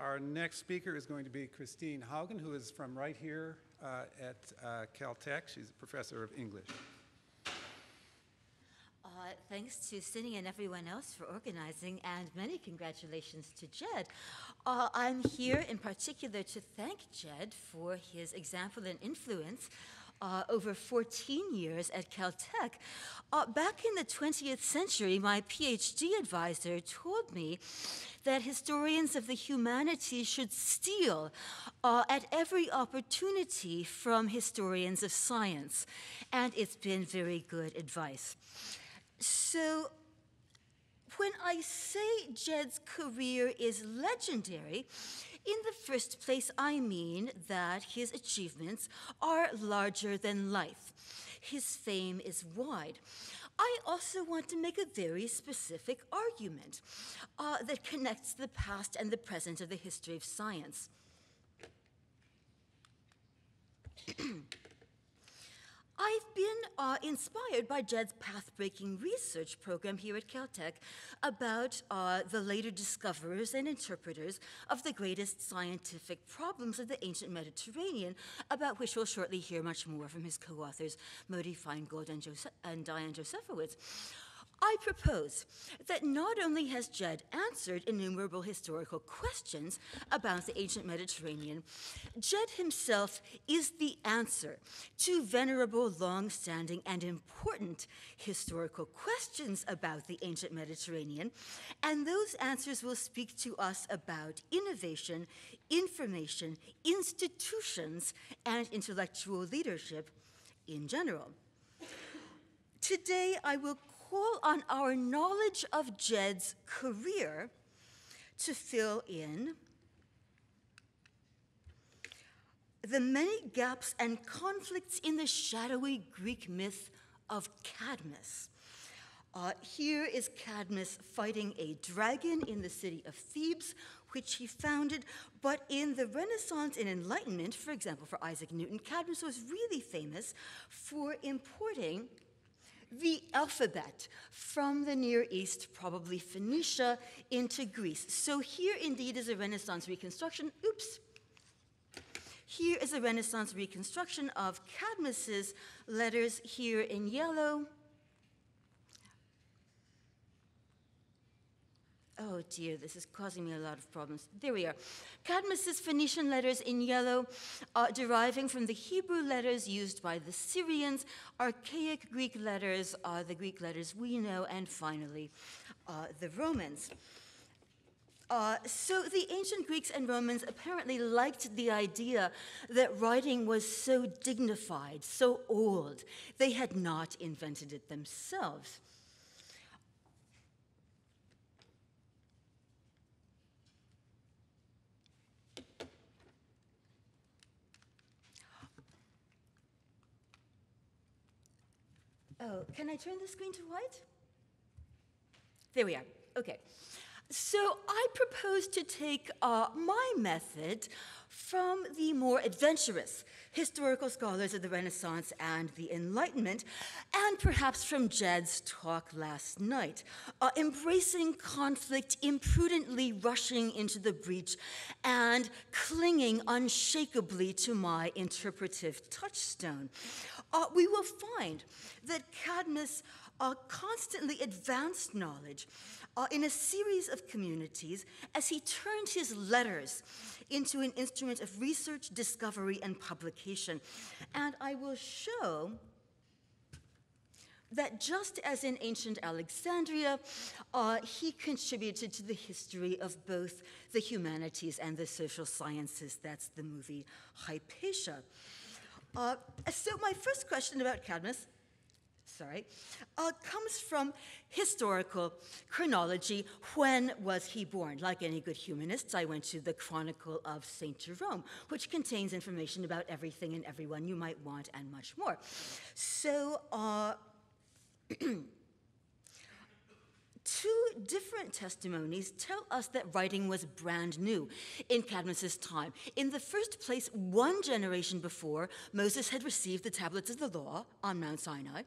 Our next speaker is going to be Christine Haugen, who is from right here at Caltech. She's a professor of English. Thanks to Cindy and everyone else for organizing, and many congratulations to Jed. I'm here in particular to thank Jed for his example and influence over 14 years at Caltech. Back in the 20th century, my PhD advisor told me that historians of the humanities should steal at every opportunity from historians of science, and it's been very good advice. So when I say Jed's career is legendary, in the first place, I mean that his achievements are larger than life. His fame is wide. I also want to make a very specific argument that connects the past and the present of the history of science. I've been inspired by Jed's path-breaking research program here at Caltech about the later discoverers and interpreters of the greatest scientific problems of the ancient Mediterranean, about which we'll shortly hear much more from his co-authors, Modi Feingold and Diane Josephowitz. I propose that not only has Jed answered innumerable historical questions about the ancient Mediterranean, Jed himself is the answer to venerable, long-standing, and important historical questions about the ancient Mediterranean, and those answers will speak to us about innovation, information, institutions, and intellectual leadership in general. Today, I will call on our knowledge of Jed's career to fill in the many gaps and conflicts in the shadowy Greek myth of Cadmus. Here is Cadmus fighting a dragon in the city of Thebes, which he founded, but in the Renaissance and Enlightenment, for example, for Isaac Newton, Cadmus was really famous for importing the alphabet from the Near East, probably Phoenicia, into Greece. So here indeed is a Renaissance reconstruction. Oops. Here is a Renaissance reconstruction of Cadmus's letters here in yellow. Oh dear, this is causing me a lot of problems. There we are. Cadmus's Phoenician letters in yellow, deriving from the Hebrew letters used by the Syrians, archaic Greek letters, the Greek letters we know, and finally, the Romans. So the ancient Greeks and Romans apparently liked the idea that writing was so dignified, so old. They had not invented it themselves. Oh, can I turn the screen to white? There we are. Okay. So I propose to take my method from the more adventurous historical scholars of the Renaissance and the Enlightenment, and perhaps from Jed's talk last night, embracing conflict, imprudently rushing into the breach, and clinging unshakably to my interpretive touchstone. We will find that Cadmus constantly advanced knowledge in a series of communities as he turned his letters into an instrument of research, discovery, and publication. And I will show that just as in ancient Alexandria, he contributed to the history of both the humanities and the social sciences. That's the movie Hypatia. So my first question about Cadmus, comes from historical chronology. When was he born? Like any good humanists, I went to the Chronicle of St. Jerome, which contains information about everything and everyone you might want and much more. So, two different testimonies tell us that writing was brand new in Cadmus's time. In the first place, one generation before, Moses had received the tablets of the law on Mount Sinai.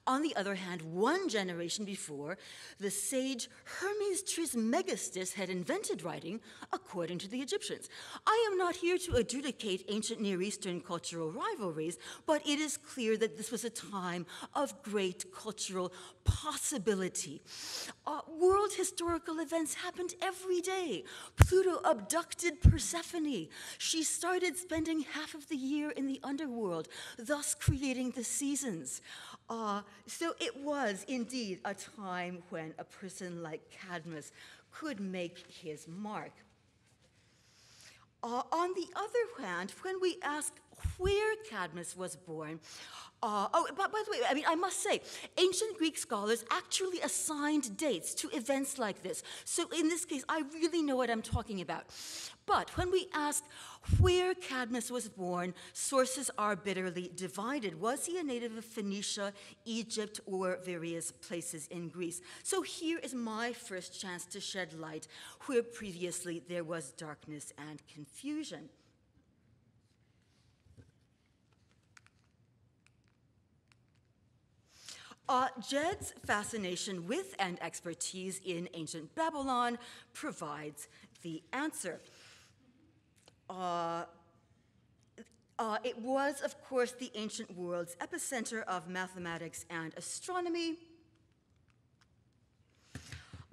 On the other hand, one generation before, the sage Hermes Trismegistus had invented writing, according to the Egyptians. I am not here to adjudicate ancient Near Eastern cultural rivalries, but it is clear that this was a time of great cultural possibility. World historical events happened every day. Pluto abducted Persephone. She started spending half of the year in the underworld, thus creating the seasons. So it was indeed a time when a person like Cadmus could make his mark. On the other hand, when we ask where Cadmus was born, by the way, I must say, ancient Greek scholars actually assigned dates to events like this. So in this case, I really know what I'm talking about. But when we ask where Cadmus was born, sources are bitterly divided. Was he a native of Phoenicia, Egypt, or various places in Greece? So here is my first chance to shed light where previously there was darkness and confusion. Jed's fascination with and expertise in ancient Babylon provides the answer. It was, of course, the ancient world's epicenter of mathematics and astronomy.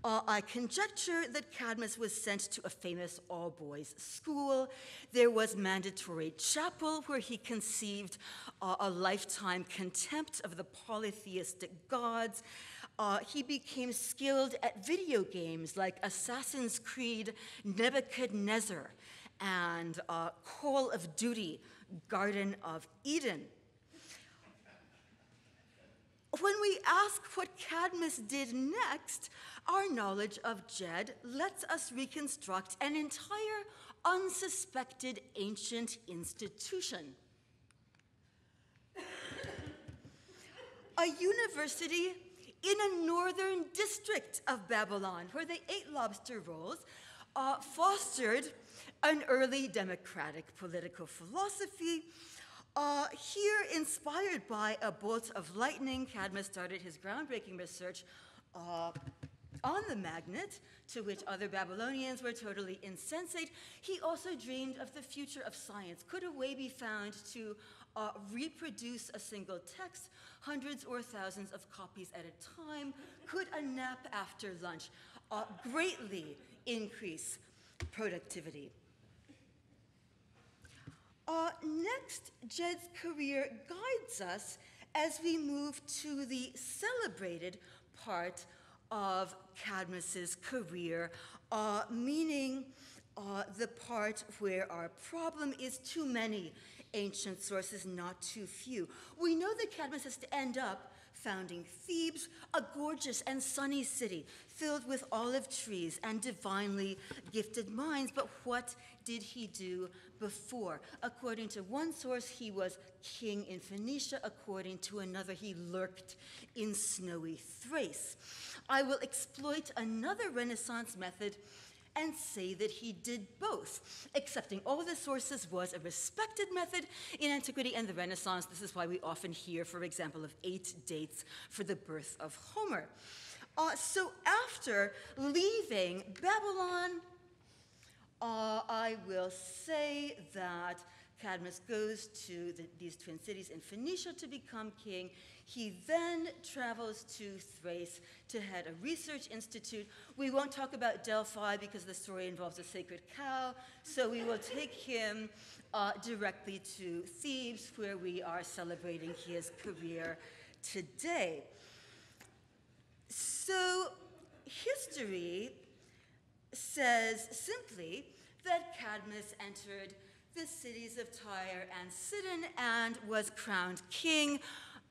I conjecture that Cadmus was sent to a famous all-boys school. There was mandatory chapel where he conceived a lifetime contempt of the polytheistic gods. He became skilled at video games like Assassin's Creed, Nebuchadnezzar, and Call of Duty, Garden of Eden. When we ask what Cadmus did next, our knowledge of Jed lets us reconstruct an entire unsuspected ancient institution. A university in a northern district of Babylon, where they ate lobster rolls, fostered an early democratic political philosophy. Here, inspired by a bolt of lightning, Cadmus started his groundbreaking research on the magnet, to which other Babylonians were totally insensate. He also dreamed of the future of science. Could a way be found to reproduce a single text, hundreds or thousands of copies at a time? Could a nap after lunch greatly increase productivity? Next, Jed's career guides us as we move to the celebrated part of Cadmus's career, meaning the part where our problem is too many ancient sources, not too few. We know that Cadmus has to end up founding Thebes, a gorgeous and sunny city filled with olive trees and divinely gifted minds. But what did he do before? According to one source, he was king in Phoenicia. According to another, he lurked in snowy Thrace. I will exploit another Renaissance method and say that he did both. Accepting all the sources was a respected method in antiquity and the Renaissance. This is why we often hear, for example, of 8 dates for the birth of Homer. So after leaving Babylon, I will say that Cadmus goes to these twin cities in Phoenicia to become king. He then travels to Thrace to head a research institute. We won't talk about Delphi because the story involves a sacred cow, so we will take him directly to Thebes, where we are celebrating his career today. So history says simply that Cadmus entered the cities of Tyre and Sidon and was crowned king.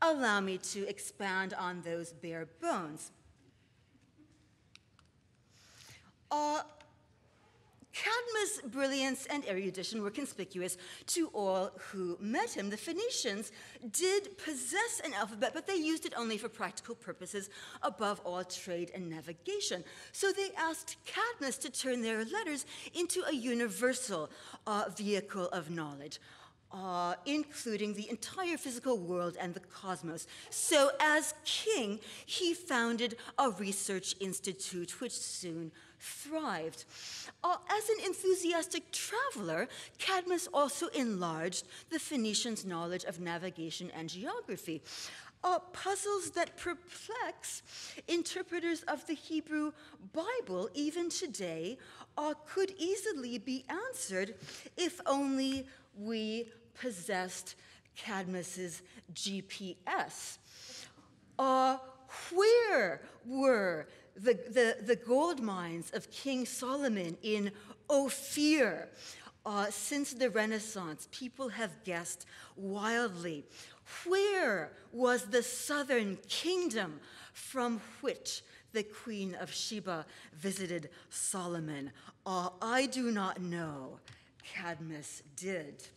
Allow me to expand on those bare bones. Cadmus' brilliance and erudition were conspicuous to all who met him. The Phoenicians did possess an alphabet, but they used it only for practical purposes, above all trade and navigation. So they asked Cadmus to turn their letters into a universal vehicle of knowledge. including the entire physical world and the cosmos. So as king, he founded a research institute which soon thrived. As an enthusiastic traveler, Cadmus also enlarged the Phoenicians' knowledge of navigation and geography. Puzzles that perplex interpreters of the Hebrew Bible even today could easily be answered if only we possessed Cadmus's GPS. Where were the gold mines of King Solomon in Ophir? Since the Renaissance, people have guessed wildly. Where was the southern kingdom from which the Queen of Sheba visited Solomon? I do not know. Cadmus did.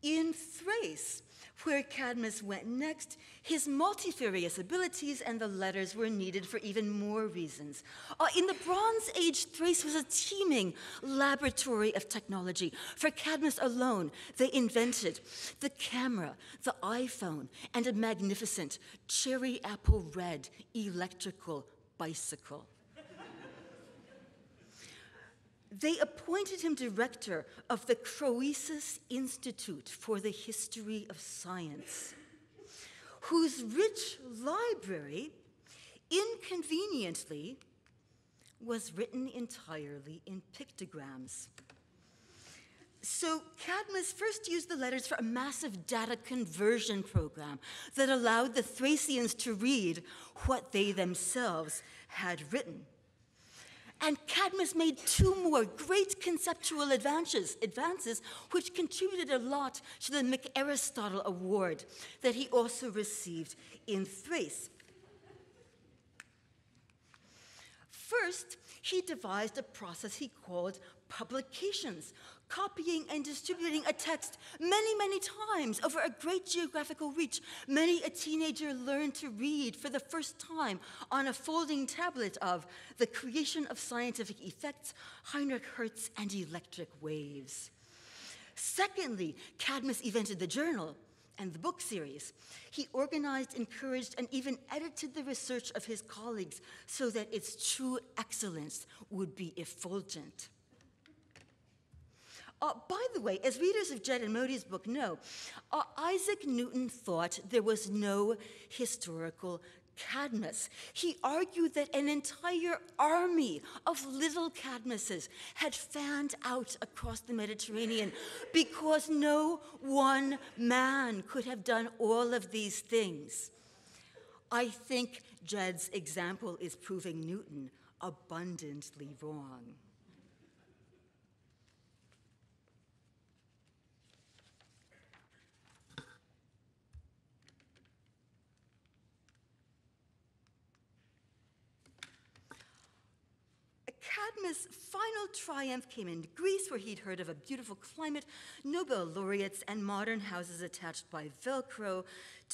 In Thrace, where Cadmus went next, his multifarious abilities and the letters were needed for even more reasons. In the Bronze Age, Thrace was a teeming laboratory of technology. For Cadmus alone, they invented the camera, the iPhone, and a magnificent cherry apple red electrical bicycle. They appointed him director of the Croesus Institute for the History of Science, whose rich library, inconveniently, was written entirely in pictograms. So Cadmus first used the letters for a massive data conversion program that allowed the Thracians to read what they themselves had written. And Cadmus made two more great conceptual advances which contributed a lot to the McAristotle Award that he also received in Thrace. First, he devised a process he called publications, copying and distributing a text many, many times over a great geographical reach. Many a teenager learned to read for the first time on a folding tablet of The Creation of Scientific Effects, Heinrich Hertz, and Electric Waves. Secondly, Cadmus invented the journal and the book series. He organized, encouraged, and even edited the research of his colleagues so that its true excellence would be effulgent. By the way, as readers of Jed and Modi's book know, Isaac Newton thought there was no historical Cadmus. He argued that an entire army of little Cadmuses had fanned out across the Mediterranean because no one man could have done all of these things. I think Jed's example is proving Newton abundantly wrong. Cadmus' final triumph came in Greece, where he'd heard of a beautiful climate, Nobel laureates, and modern houses attached by Velcro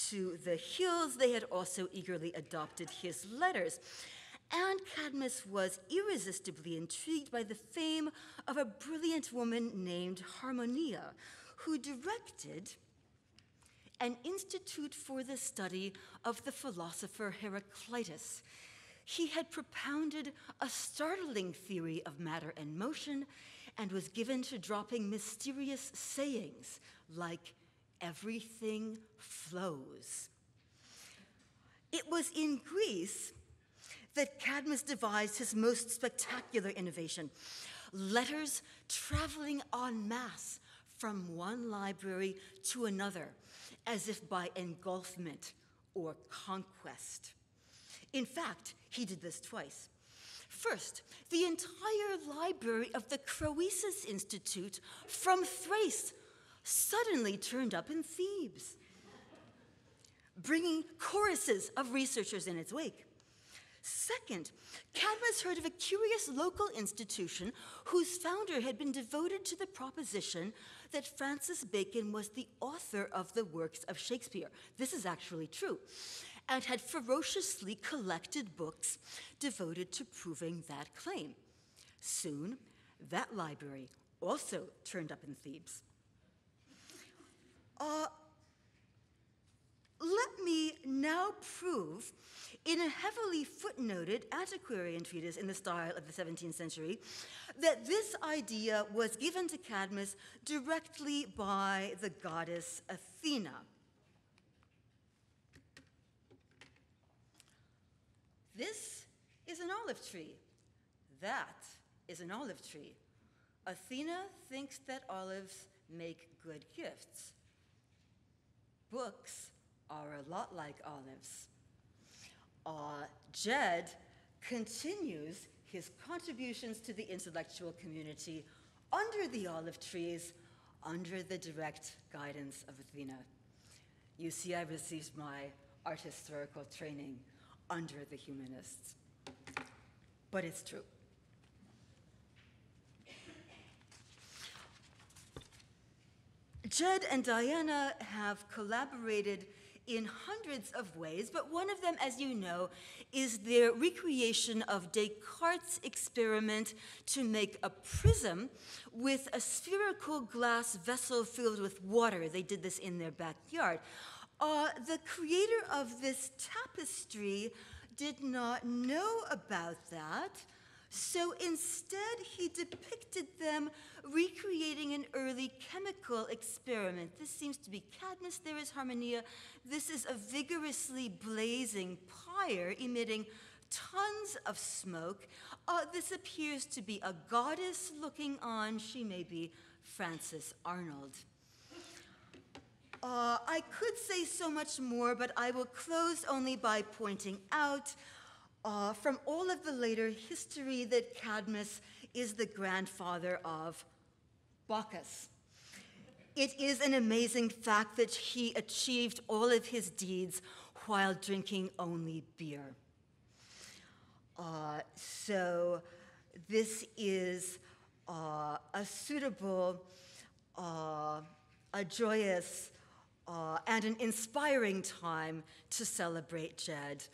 to the hills. They had also eagerly adopted his letters. And Cadmus was irresistibly intrigued by the fame of a brilliant woman named Harmonia, who directed an institute for the study of the philosopher Heraclitus. He had propounded a startling theory of matter and motion and was given to dropping mysterious sayings like, "Everything flows." It was in Greece that Cadmus devised his most spectacular innovation, letters traveling en masse from one library to another, as if by engulfment or conquest. In fact, he did this twice. First, the entire library of the Croesus Institute from Thrace suddenly turned up in Thebes, bringing choruses of researchers in its wake. Second, Cadmus heard of a curious local institution whose founder had been devoted to the proposition that Francis Bacon was the author of the works of Shakespeare. This is actually true, and had ferociously collected books devoted to proving that claim. Soon, that library also turned up in Thebes. Let me now prove, in a heavily footnoted antiquarian treatise in the style of the 17th century, that this idea was given to Cadmus directly by the goddess Athena. This is an olive tree. That is an olive tree. Athena thinks that olives make good gifts. Books are a lot like olives. Jed continues his contributions to the intellectual community under the olive trees, under the direct guidance of Athena. You see, I received my art historical training under the humanists. But it's true. Jed and Diana have collaborated in hundreds of ways, but one of them, as you know, is their recreation of Descartes' experiment to make a prism with a spherical glass vessel filled with water. They did this in their backyard. The creator of this tapestry did not know about that, so instead he depicted them recreating an early chemical experiment. This seems to be Cadmus, there is Harmonia. This is a vigorously blazing pyre emitting tons of smoke. This appears to be a goddess looking on. She may be Frances Arnold. I could say so much more, but I will close only by pointing out from all of the later history that Cadmus is the grandfather of Bacchus. It is an amazing fact that he achieved all of his deeds while drinking only beer. So this is a suitable, a joyous, and an inspiring time to celebrate Jed.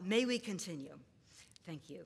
May we continue. Thank you.